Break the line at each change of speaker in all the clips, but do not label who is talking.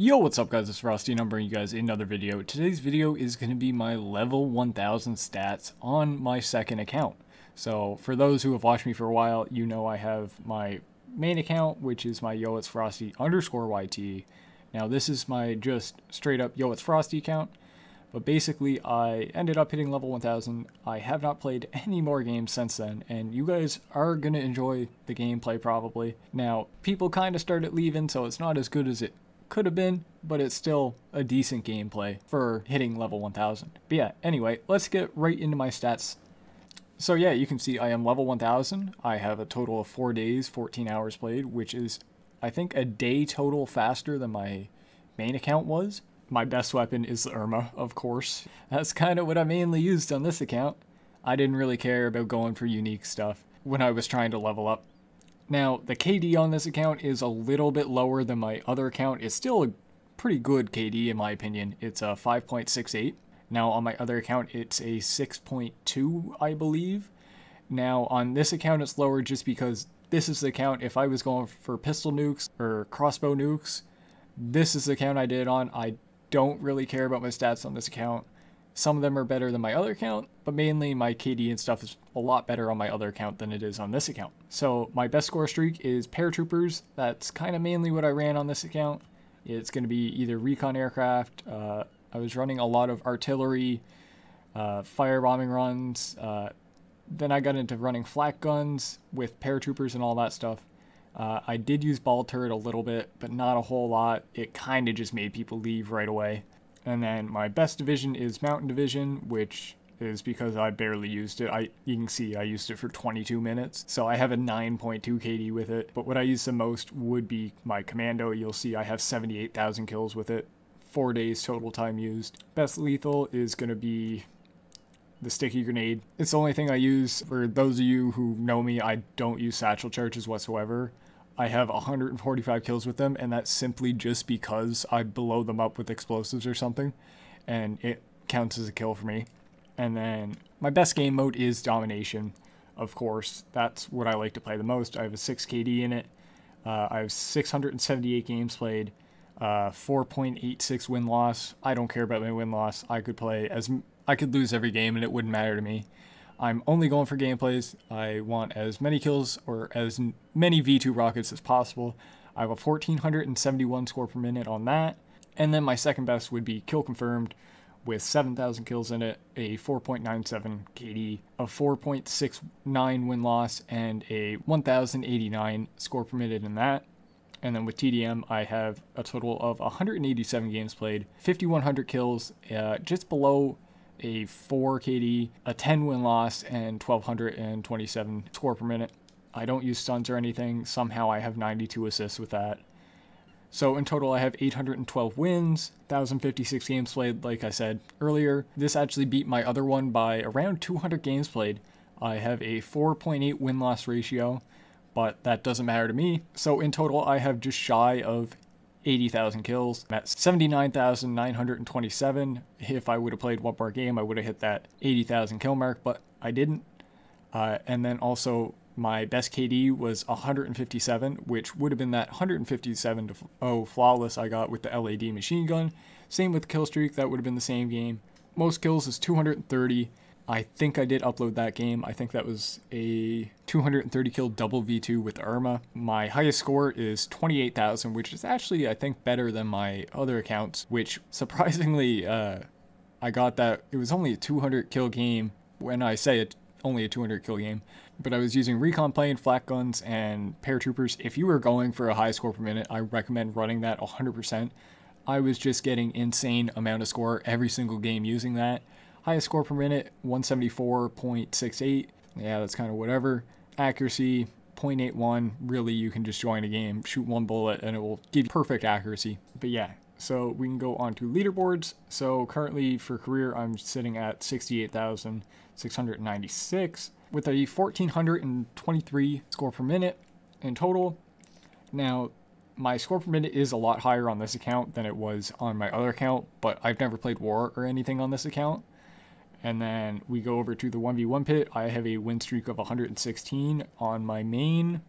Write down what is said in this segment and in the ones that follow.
Yo, what's up guys, it's Frosty and I'm bringing you guys another video. Today's video is going to be my level 1000 stats on my second account. So for those who have watched me for a while, you know I have my main account, which is my YoItsFrosty_YT. Now this is my just straight up YoItsFrosty account, but basically I ended up hitting level 1000. I have not played any more games since then, and you guys are going to enjoy the gameplay probably. Now people kind of started leaving, so it's not as good as it could have been, but it's still a decent gameplay for hitting level 1000. But yeah, anyway, let's get right into my stats. So yeah, you can see I am level 1000. I have a total of 4 days, 14 hours played, which is, I think, a day total faster than my main account was. My best weapon is the Irma, of course. That's kind of what I mainly used on this account. I didn't really care about going for unique stuff when I was trying to level up. Now, the KD on this account is a little bit lower than my other account. It's still a pretty good KD in my opinion. It's a 5.68. Now, on my other account, it's a 6.2, I believe. Now, on this account, it's lower just because this is the account, if I was going for pistol nukes or crossbow nukes, this is the account I did it on. I don't really care about my stats on this account. Some of them are better than my other account, but mainly my KD and stuff is a lot better on my other account than it is on this account. So my best score streak is paratroopers. That's kind of mainly what I ran on this account. It's going to be either recon aircraft. I was running a lot of artillery, firebombing runs. Then I got into running flak guns with paratroopers and all that stuff. I did use ball turret a little bit, but not a whole lot. It kind of just made people leave right away. And then my best division is Mountain Division, which is because I barely used it. You can see I used it for 22 minutes, so I have a 9.2 KD with it. But what I use the most would be my Commando. You'll see I have 78,000 kills with it. 4 days total time used. Best lethal is going to be the sticky grenade. It's the only thing I use. For those of you who know me, I don't use satchel charges whatsoever. I have 145 kills with them, and that's simply just because I blow them up with explosives or something, and it counts as a kill for me. And then my best game mode is Domination, of course. That's what I like to play the most. I have a 6 KD in it. I have 678 games played, 4.86 win-loss. I don't care about my win-loss. I could lose every game, and it wouldn't matter to me. I'm only going for gameplays. I want as many kills or as many V2 rockets as possible. I have a 1471 score per minute on that. And then my second best would be Kill Confirmed with 7,000 kills in it, a 4.97 KD, a 4.69 win-loss, and a 1,089 score per minute in that. And then with TDM, I have a total of 187 games played, 5,100 kills, just below a 4 KD, a 10 win-loss, and 1,227 score per minute. I don't use stuns or anything. Somehow I have 92 assists with that. So in total I have 812 wins, 1,056 games played, like I said earlier. This actually beat my other one by around 200 games played. I have a 4.8 win-loss ratio, but that doesn't matter to me. So in total I have just shy of 80,000 kills. I'm at 79,927. If I would have played one more game, I would have hit that 80,000 kill mark, but I didn't. And then also my best KD was 157, which would have been that 157-0 flawless I got with the LAD machine gun. Same with kill streak, that would have been the same game. Most kills is 230. I think I did upload that game. I think that was a 230 kill double V2 with Irma. My highest score is 28,000, which is actually, I think, better than my other accounts, which surprisingly, I got that. It was only a 200 kill game. When I say it, only a 200 kill game, but I was using recon plane, flak guns, and paratroopers. If you were going for a high score per minute, I recommend running that 100%. I was just getting insane amount of score every single game using that. Highest score per minute, 174.68. Yeah, that's kind of whatever. Accuracy, 0.81. Really, you can just join a game, shoot one bullet, and it will give you perfect accuracy. But yeah, so we can go on to leaderboards. So currently for career, I'm sitting at 68,696 with a 1,423 score per minute in total. Now, my score per minute is a lot higher on this account than it was on my other account, but I've never played war or anything on this account. And then we go over to the 1v1 pit. I have a win streak of 116 on my main.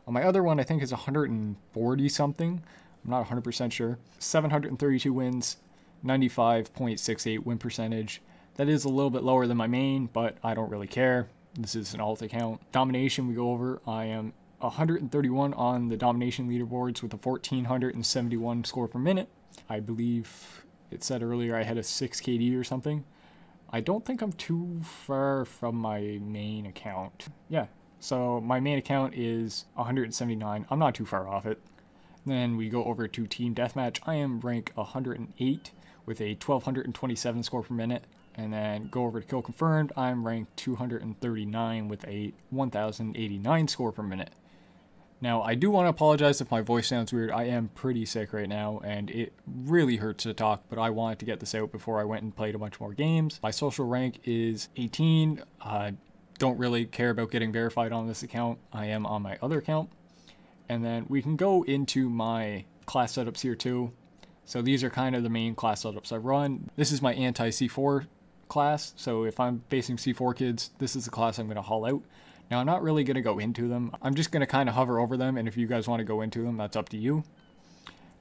On my other one, I think it's 140 something. I'm not 100% sure. 732 wins, 95.68 win percentage. That is a little bit lower than my main, but I don't really care. This is an alt account. Domination we go over. I am 131 on the domination leaderboards with a 1471 score per minute. I believe it said earlier I had a 6 KD or something. I don't think I'm too far from my main account. Yeah, so my main account is 179. I'm not too far off it. Then we go over to Team Deathmatch. I am rank 108 with a 1227 score per minute. And then go over to Kill Confirmed. I'm ranked 239 with a 1089 score per minute. Now, I do want to apologize if my voice sounds weird. I am pretty sick right now, and it really hurts to talk, but I wanted to get this out before I went and played a bunch more games. My social rank is 18. I don't really care about getting verified on this account. I am on my other account. And then we can go into my class setups here too. So these are kind of the main class setups I run. This is my anti-C4 class, so if I'm facing C4 kids, this is the class I'm going to haul out. Now, I'm not really going to go into them. I'm just going to kind of hover over them, and if you guys want to go into them, that's up to you.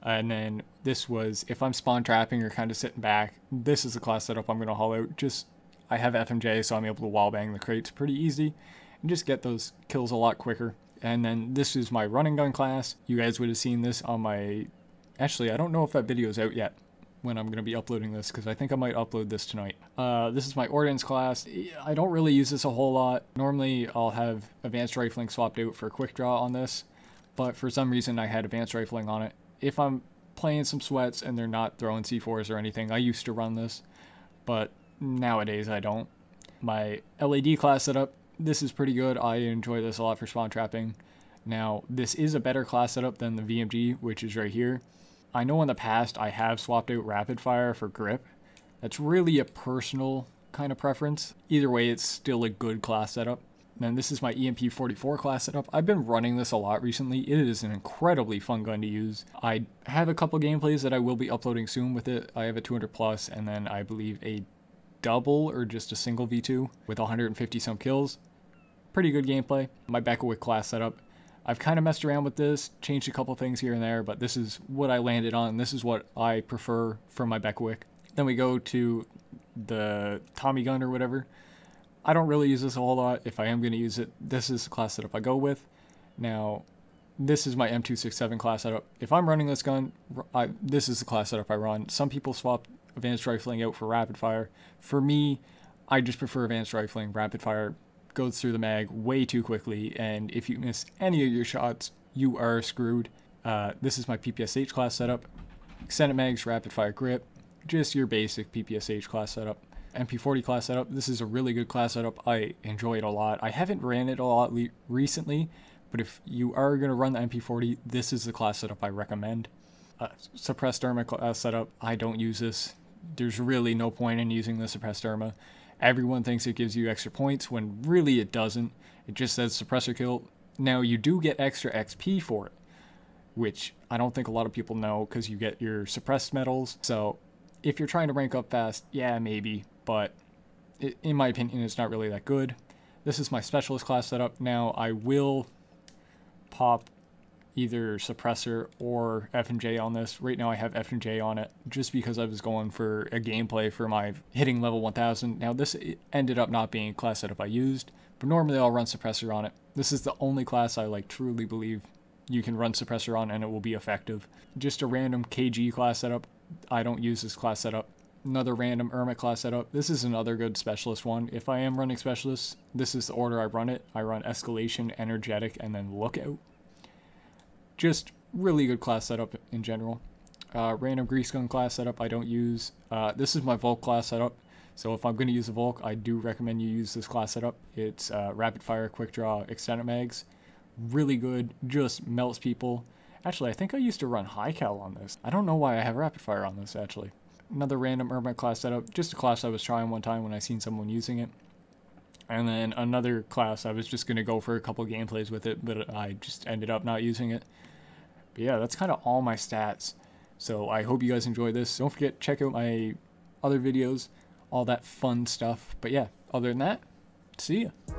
And then this was, if I'm spawn trapping or kind of sitting back, this is the class setup I'm going to haul out. Just, I have FMJ, so I'm able to wallbang the crates pretty easy, and just get those kills a lot quicker. And then this is my running gun class. You guys would have seen this on my... Actually, I don't know if that video is out yet when I'm going to be uploading this, because I think I might upload this tonight. This is my ordnance class. I don't really use this a whole lot. Normally, I'll have advanced rifling swapped out for quick draw on this, but for some reason, I had advanced rifling on it. If I'm playing some sweats and they're not throwing C4s or anything, I used to run this, but nowadays I don't. My LAD class setup, this is pretty good. I enjoy this a lot for spawn trapping. Now, this is a better class setup than the VMG, which is right here. I know in the past I have swapped out rapid fire for grip. That's really a personal kind of preference. Either way, it's still a good class setup. Then this is my EMP44 class setup. I've been running this a lot recently. It is an incredibly fun gun to use. I have a couple gameplays that I will be uploading soon with it. I have a 200 plus and then I believe a double or just a single V2 with 150 some kills. Pretty good gameplay. My Wwii class setup. I've kind of messed around with this, changed a couple things here and there, but this is what I landed on. This is what I prefer for my Wwii. Then we go to the Tommy gun or whatever. I don't really use this a whole lot. If I am going to use it, this is the class setup I go with. Now, this is my M267 class setup. If I'm running this gun, this is the class setup I run. Some people swap advanced rifling out for rapid fire. For me, I just prefer advanced rifling. Rapid fire goes through the mag way too quickly, and if you miss any of your shots, you are screwed. This is my PPSH class setup. Extended mags, rapid fire grip, just your basic PPSH class setup. MP40 class setup, this is a really good class setup. I enjoy it a lot. I haven't ran it a lot recently, but if you are going to run the MP40, this is the class setup I recommend. Suppressed Derma class setup, I don't use this. There's really no point in using the Suppressed Derma. Everyone thinks it gives you extra points when really it doesn't. It just says suppressor kill. Now you do get extra XP for it, which I don't think a lot of people know because you get your suppressed medals. So if you're trying to rank up fast, yeah, maybe, but in my opinion, it's not really that good. This is my specialist class setup. Now I will pop either suppressor or FMJ on this. Right now I have FMJ on it just because I was going for a gameplay for my hitting level 1000. Now this ended up not being a class setup I used, but normally I'll run suppressor on it. This is the only class I truly believe you can run suppressor on and it will be effective. Just a random KG class setup. I don't use this class setup. Another random Ermit class setup. This is another good specialist one. If I am running specialists, this is the order I run it. I run escalation, energetic, and then lookout. Just really good class setup in general. Random grease gun class setup I don't use. This is my Volk class setup. So if I'm going to use a Volk, I do recommend you use this class setup. It's rapid fire, quick draw, extended mags. Really good, just melts people. Actually, I think I used to run high cal on this. I don't know why I have rapid fire on this actually. Another random Urban class setup, just a class I was trying one time when I seen someone using it. And then another class I was just going to go for a couple gameplays with it, but I just ended up not using it. But yeah, that's kind of all my stats. So I hope you guys enjoy this. Don't forget, check out my other videos, all that fun stuff. But yeah, other than that, see ya.